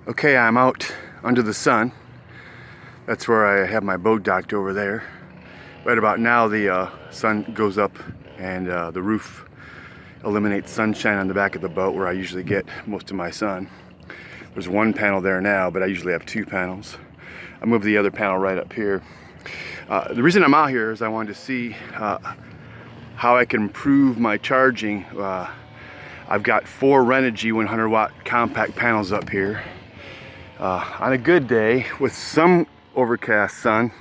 Okay, I'm out under the sun. That's where I have my boat docked over there. Right about now the sun goes up and the roof eliminates sunshine on the back of the boat where I usually get most of my sun. There's one panel there now, but I usually have two panels. I moved the other panel right up here. The reason I'm out here is I wanted to see how I can improve my charging. I've got 4 Renogy 100 watt compact panels up here. On a good day with some overcast sun,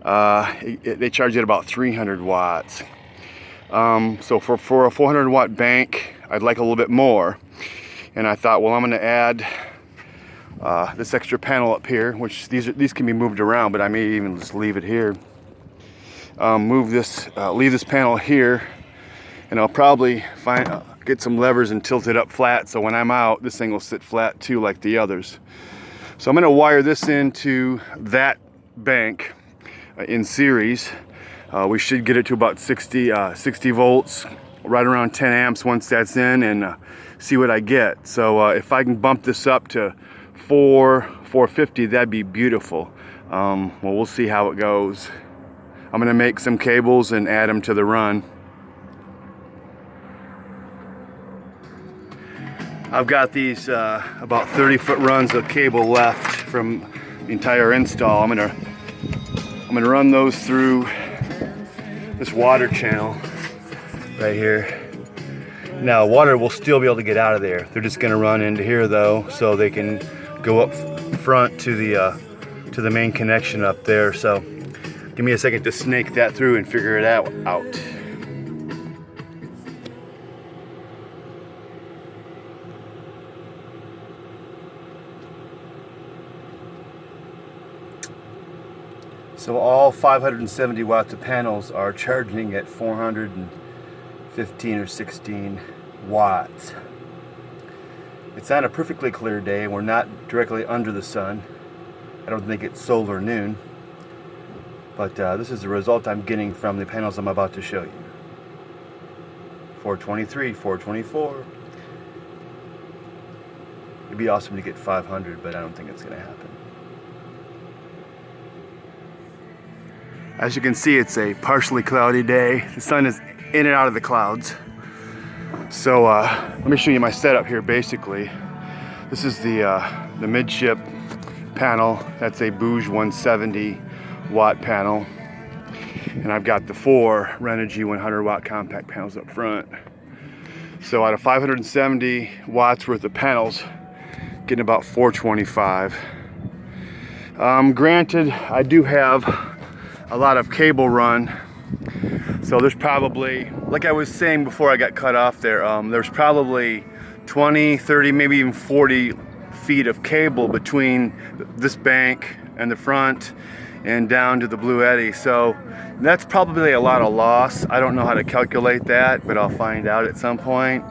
they charge at about 300 watts. So for a 400 watt bank, I'd like a little bit more. And I thought, well, I'm going to add this extra panel up here, which these can be moved around, but I may even just leave it here. Leave this panel here, and I'll probably get some levers and tilt it up flat, so when I'm out, this thing will sit flat too, like the others. So I'm going to wire this into that bank in series. We should get it to about 60 volts, right around 10 amps once that's in, and see what I get. So if I can bump this up to 450, that'd be beautiful. Well, we'll see how it goes. I'm going to make some cables and add them to the run. I've got these about 30-foot runs of cable left from the entire install. I'm gonna run those through this water channel right here. Now, water will still be able to get out of there. They're just gonna run into here though, so they can go up front to the main connection up there. So, give me a second to snake that through and figure it out. So all 570 watts of panels are charging at 415 or 16 watts. It's on a perfectly clear day. We're not directly under the sun. I don't think it's solar noon. But this is the result I'm getting from the panels I'm about to show you. 423, 424. It'd be awesome to get 500, but I don't think it's going to happen. As you can see, it's a partially cloudy day. The sun is in and out of the clouds. So let me show you my setup here. Basically, this is the midship panel. That's a Bouge 170 watt panel, and I've got the 4 Renogy 100 watt compact panels up front. So out of 570 watts worth of panels, getting about 425. Granted, I do have a lot of cable run, so there's probably, like I was saying before I got cut off there, there's probably 20, 30, maybe even 40 feet of cable between this bank and the front and down to the Bluetti. So that's probably a lot of loss. I don't know how to calculate that, but I'll find out at some point.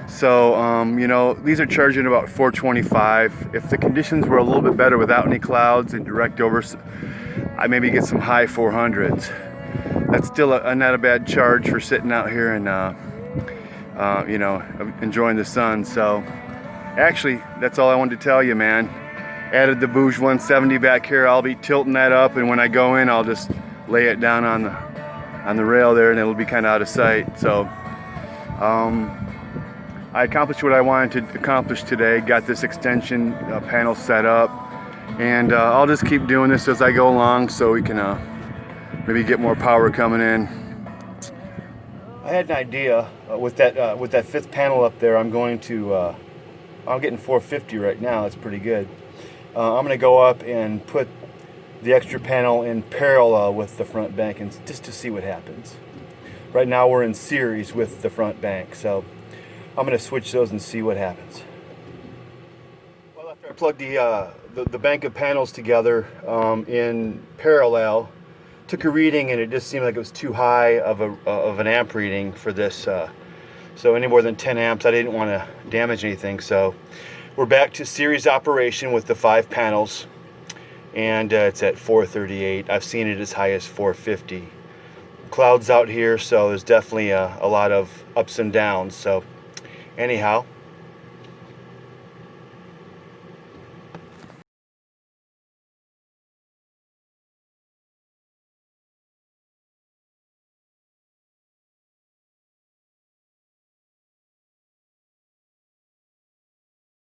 So you know, these are charging about 425. If the conditions were a little bit better without any clouds and direct over, I maybe get some high 400s. That's still not a bad charge for sitting out here and you know, enjoying the sun. So actually, that's all I wanted to tell you, man. Added the Bouge 170 back here. I'll be tilting that up, and when I go in, I'll just lay it down on the rail there, and it'll be kind of out of sight. So I accomplished what I wanted to accomplish today. Got this extension panel set up, and I'll just keep doing this as I go along, so we can maybe get more power coming in. I had an idea with that 5th panel up there. I'm getting 450 right now. That's pretty good. I'm going to go up and put the extra panel in parallel with the front bank, and just to see what happens. Right now we're in series with the front bank, so I'm going to switch those and see what happens. Well, after I plugged the bank of panels together in parallel, took a reading, and it just seemed like it was too high of an amp reading for this. So any more than 10 amps, I didn't want to damage anything. So we're back to series operation with the 5 panels, and it's at 438. I've seen it as high as 450. Clouds out here, so there's definitely a lot of ups and downs. So anyhow,